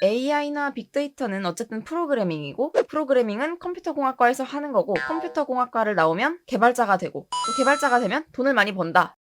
AI나 빅데이터는 어쨌든 프로그래밍이고, 프로그래밍은 컴퓨터공학과에서 하는 거고, 컴퓨터공학과를 나오면 개발자가 되고, 또 개발자가 되면 돈을 많이 번다.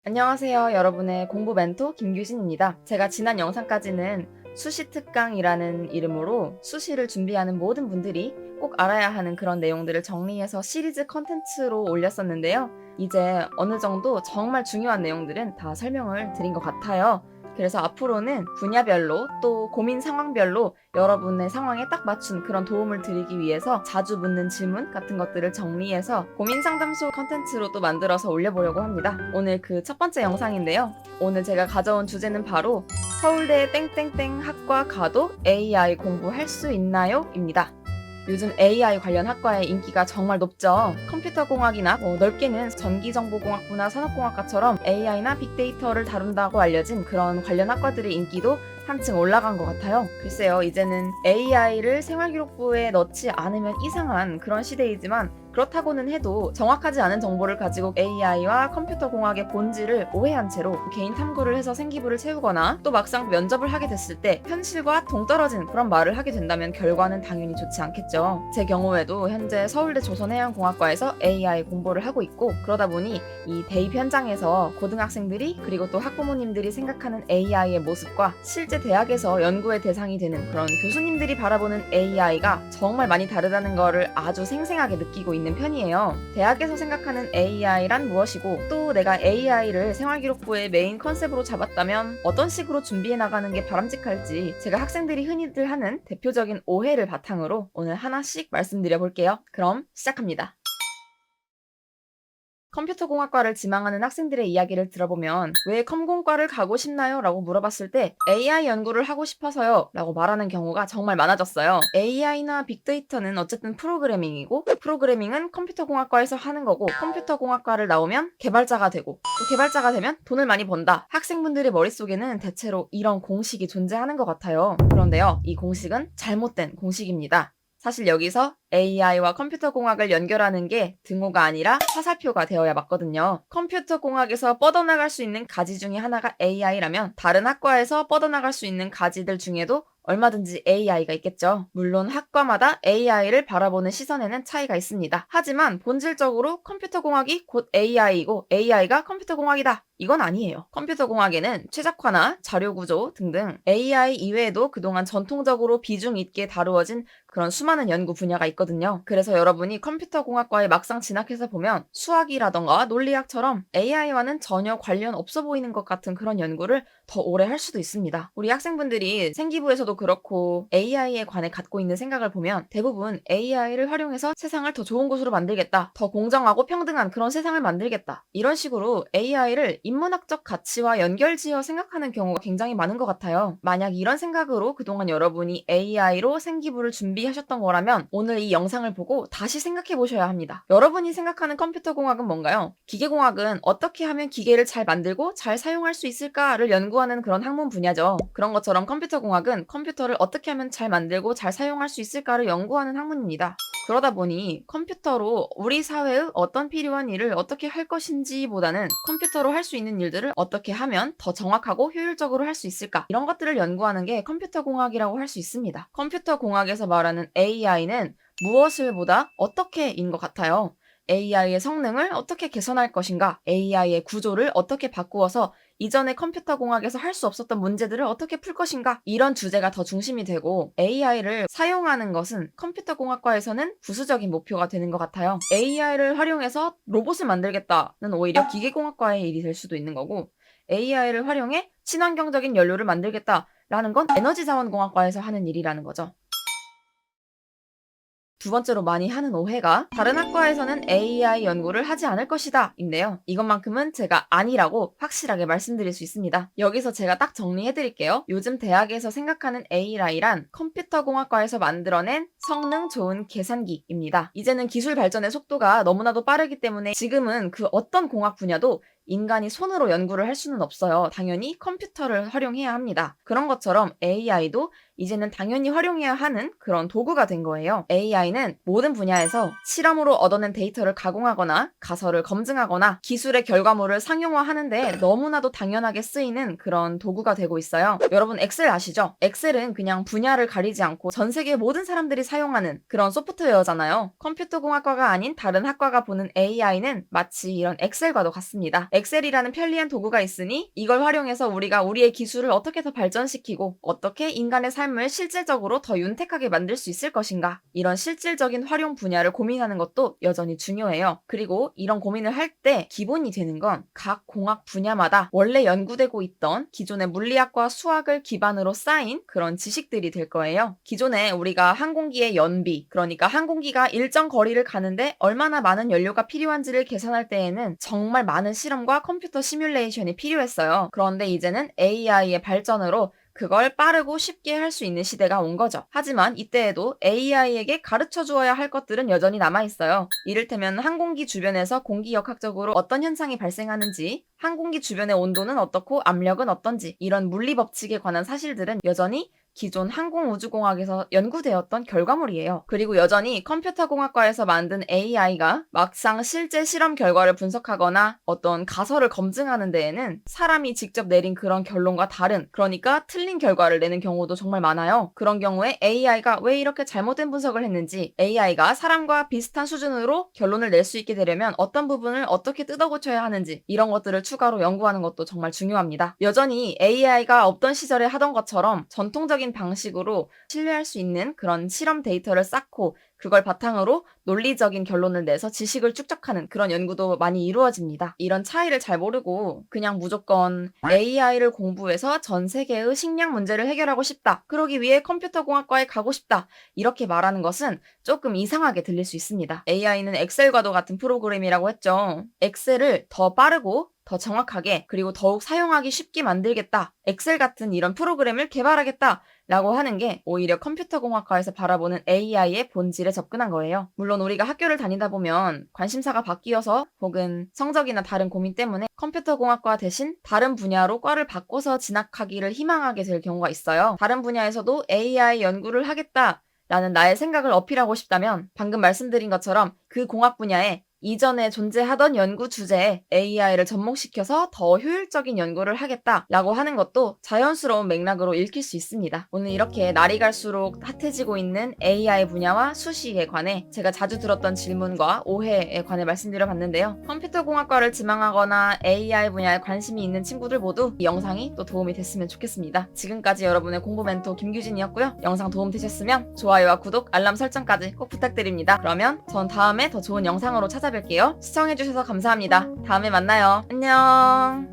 안녕하세요. 여러분의 공부 멘토 김규신입니다. 제가 지난 영상까지는 수시 특강이라는 이름으로 수시를 준비하는 모든 분들이 꼭 알아야 하는 그런 내용들을 정리해서 시리즈 컨텐츠로 올렸었는데요. 이제 어느 정도 정말 중요한 내용들은 다 설명을 드린 것 같아요. 그래서 앞으로는 분야별로 또 고민 상황별로 여러분의 상황에 딱 맞춘 그런 도움을 드리기 위해서 자주 묻는 질문 같은 것들을 정리해서 고민 상담소 컨텐츠로 또 만들어서 올려보려고 합니다. 오늘 그 첫 번째 영상인데요. 오늘 제가 가져온 주제는 바로 서울대 땡땡땡 학과 가도 AI 공부할 수 있나요? 입니다. 요즘 AI 관련 학과의 인기가 정말 높죠. 컴퓨터공학이나 넓게는 전기정보공학부나 산업공학과처럼 AI나 빅데이터를 다룬다고 알려진 그런 관련 학과들의 인기도 한층 올라간 것 같아요. 글쎄요, 이제는 AI를 생활기록부에 넣지 않으면 이상한 그런 시대이지만 그렇다고는 해도 정확하지 않은 정보를 가지고 AI와 컴퓨터공학의 본질을 오해한 채로 개인 탐구를 해서 생기부를 채우거나 또 막상 면접을 하게 됐을 때 현실과 동떨어진 그런 말을 하게 된다면 결과는 당연히 좋지 않겠죠. 제 경우에도 현재 서울대 조선해양공학과에서 AI 공부를 하고 있고, 그러다 보니 이 대입 현장에서 고등학생들이 그리고 또 학부모님들이 생각하는 AI의 모습과 실제 대학에서 연구의 대상이 되는 그런 교수님들이 바라보는 AI가 정말 많이 다르다는 거를 아주 생생하게 느끼고 있는 편이에요. 대학에서 생각하는 AI란 무엇이고, 또 내가 AI를 생활기록부의 메인 컨셉으로 잡았다면 어떤 식으로 준비해 나가는 게 바람직할지 제가 학생들이 흔히들 하는 대표적인 오해를 바탕으로 오늘 하나씩 말씀드려 볼게요. 그럼 시작합니다. 컴퓨터공학과를 지망하는 학생들의 이야기를 들어보면 왜 컴공과를 가고 싶나요? 라고 물어봤을 때 AI 연구를 하고 싶어서요 라고 말하는 경우가 정말 많아졌어요. AI나 빅데이터는 어쨌든 프로그래밍이고, 프로그래밍은 컴퓨터공학과에서 하는 거고, 컴퓨터공학과를 나오면 개발자가 되고, 또 개발자가 되면 돈을 많이 번다. 학생분들의 머릿속에는 대체로 이런 공식이 존재하는 것 같아요. 그런데요, 이 공식은 잘못된 공식입니다. 사실 여기서 AI와 컴퓨터공학을 연결하는 게 등호가 아니라 화살표가 되어야 맞거든요. 컴퓨터공학에서 뻗어나갈 수 있는 가지 중에 하나가 AI라면 다른 학과에서 뻗어나갈 수 있는 가지들 중에도 얼마든지 AI가 있겠죠. 물론 학과마다 AI를 바라보는 시선에는 차이가 있습니다. 하지만 본질적으로 컴퓨터공학이 곧 AI이고 AI가 컴퓨터공학이다. 이건 아니에요. 컴퓨터공학에는 최적화나 자료구조 등등 AI 이외에도 그동안 전통적으로 비중 있게 다루어진 그런 수많은 연구 분야가 있거든요. 그래서 여러분이 컴퓨터공학과에 막상 진학해서 보면 수학이라던가 논리학처럼 AI와는 전혀 관련 없어 보이는 것 같은 그런 연구를 더 오래 할 수도 있습니다. 우리 학생분들이 생기부에서도 그렇고 AI에 관해 갖고 있는 생각을 보면 대부분 AI를 활용해서 세상을 더 좋은 곳으로 만들겠다. 더 공정하고 평등한 그런 세상을 만들겠다. 이런 식으로 AI를 인문학적 가치와 연결지어 생각하는 경우가 굉장히 많은 것 같아요. 만약 이런 생각으로 그동안 여러분이 AI로 생기부를 준비하셨던 거라면 오늘 이 영상을 보고 다시 생각해 보셔야 합니다. 여러분이 생각하는 컴퓨터공학은 뭔가요? 기계공학은 어떻게 하면 기계를 잘 만들고 잘 사용할 수 있을까를 연구하는 그런 학문 분야죠. 그런 것처럼 컴퓨터공학은 컴퓨터를 어떻게 하면 잘 만들고 잘 사용할 수 있을까를 연구하는 학문입니다. 그러다 보니 컴퓨터로 우리 사회의 어떤 필요한 일을 어떻게 할 것인지보다는 컴퓨터로 할 수 있는 일들을 어떻게 하면 더 정확하고 효율적으로 할 수 있을까, 이런 것들을 연구하는 게 컴퓨터공학이라고 할 수 있습니다. 컴퓨터공학에서 말하는 AI는 무엇을 보다 어떻게인 것 같아요. AI의 성능을 어떻게 개선할 것인가, AI의 구조를 어떻게 바꾸어서 이전에 컴퓨터공학에서 할 수 없었던 문제들을 어떻게 풀 것인가, 이런 주제가 더 중심이 되고, AI를 사용하는 것은 컴퓨터공학과에서는 부수적인 목표가 되는 것 같아요. AI를 활용해서 로봇을 만들겠다는 오히려 기계공학과의 일이 될 수도 있는 거고, AI를 활용해 친환경적인 연료를 만들겠다라는 건 에너지자원공학과에서 하는 일이라는 거죠. 두 번째로 많이 하는 오해가 다른 학과에서는 AI 연구를 하지 않을 것이다 인데요. 이것만큼은 제가 아니라고 확실하게 말씀드릴 수 있습니다. 여기서 제가 딱 정리해드릴게요. 요즘 대학에서 생각하는 AI란 컴퓨터공학과에서 만들어낸 성능 좋은 계산기입니다. 이제는 기술 발전의 속도가 너무나도 빠르기 때문에 지금은 그 어떤 공학 분야도 인간이 손으로 연구를 할 수는 없어요. 당연히 컴퓨터를 활용해야 합니다. 그런 것처럼 AI도 이제는 당연히 활용해야 하는 그런 도구가 된 거예요. AI는 모든 분야에서 실험으로 얻어낸 데이터를 가공하거나 가설을 검증하거나 기술의 결과물을 상용화하는데 너무나도 당연하게 쓰이는 그런 도구가 되고 있어요. 여러분 엑셀 아시죠? 엑셀은 그냥 분야를 가리지 않고 전 세계 모든 사람들이 사용하는 그런 소프트웨어잖아요. 컴퓨터공학과가 아닌 다른 학과가 보는 AI는 마치 이런 엑셀과도 같습니다. 엑셀이라는 편리한 도구가 있으니 이걸 활용해서 우리가 우리의 기술을 어떻게 더 발전시키고 어떻게 인간의 삶을 실질적으로 더 윤택하게 만들 수 있을 것인가, 이런 실질적인 활용 분야를 고민하는 것도 여전히 중요해요. 그리고 이런 고민을 할 때 기본이 되는 건 각 공학 분야마다 원래 연구되고 있던 기존의 물리학과 수학을 기반으로 쌓인 그런 지식들이 될 거예요. 기존에 우리가 항공기의 연비, 그러니까 항공기가 일정 거리를 가는데 얼마나 많은 연료가 필요한지를 계산할 때에는 정말 많은 실험과 컴퓨터 시뮬레이션이 필요했어요. 그런데 이제는 AI의 발전으로 그걸 빠르고 쉽게 할 수 있는 시대가 온 거죠. 하지만 이때에도 AI에게 가르쳐 주어야 할 것들은 여전히 남아있어요. 이를테면 항공기 주변에서 공기역학적으로 어떤 현상이 발생하는지, 항공기 주변의 온도는 어떻고 압력은 어떤지, 이런 물리 법칙에 관한 사실들은 여전히 기존 항공우주공학에서 연구되었던 결과물이에요. 그리고 여전히 컴퓨터공학과에서 만든 AI가 막상 실제 실험 결과를 분석하거나 어떤 가설을 검증하는 데에는 사람이 직접 내린 그런 결론과 다른, 그러니까 틀린 결과를 내는 경우도 정말 많아요. 그런 경우에 AI가 왜 이렇게 잘못된 분석을 했는지, AI가 사람과 비슷한 수준으로 결론을 낼 수 있게 되려면 어떤 부분을 어떻게 뜯어고쳐야 하는지, 이런 것들을 추가로 연구하는 것도 정말 중요합니다. 여전히 AI가 없던 시절에 하던 것처럼 전통적인 방식으로 신뢰할 수 있는 그런 실험 데이터를 쌓고 그걸 바탕으로 논리적인 결론을 내서 지식을 축적하는 그런 연구도 많이 이루어집니다. 이런 차이를 잘 모르고 그냥 무조건 AI를 공부해서 전 세계의 식량 문제를 해결하고 싶다, 그러기 위해 컴퓨터공학과에 가고 싶다, 이렇게 말하는 것은 조금 이상하게 들릴 수 있습니다. AI는 엑셀과도 같은 프로그램이라고 했죠. 엑셀을 더 빠르고 더 정확하게, 그리고 더욱 사용하기 쉽게 만들겠다, 엑셀 같은 이런 프로그램을 개발하겠다 라고 하는 게 오히려 컴퓨터공학과에서 바라보는 AI의 본질에 접근한 거예요. 물론 우리가 학교를 다니다 보면 관심사가 바뀌어서 혹은 성적이나 다른 고민 때문에 컴퓨터공학과 대신 다른 분야로 과를 바꿔서 진학하기를 희망하게 될 경우가 있어요. 다른 분야에서도 AI 연구를 하겠다 라는 나의 생각을 어필하고 싶다면 방금 말씀드린 것처럼 그 공학 분야에 이전에 존재하던 연구 주제에 AI를 접목시켜서 더 효율적인 연구를 하겠다라고 하는 것도 자연스러운 맥락으로 읽힐 수 있습니다. 오늘 이렇게 날이 갈수록 핫해지고 있는 AI 분야와 수시에 관해 제가 자주 들었던 질문과 오해에 관해 말씀드려봤는데요. 컴퓨터공학과를 지망하거나 AI 분야에 관심이 있는 친구들 모두 이 영상이 또 도움이 됐으면 좋겠습니다. 지금까지 여러분의 공부 멘토 김규진이었고요. 영상 도움되셨으면 좋아요와 구독, 알람 설정까지 꼭 부탁드립니다. 그러면 전 다음에 더 좋은 영상으로 찾아뵐게요. 시청해주셔서 감사합니다. 다음에 만나요. 안녕.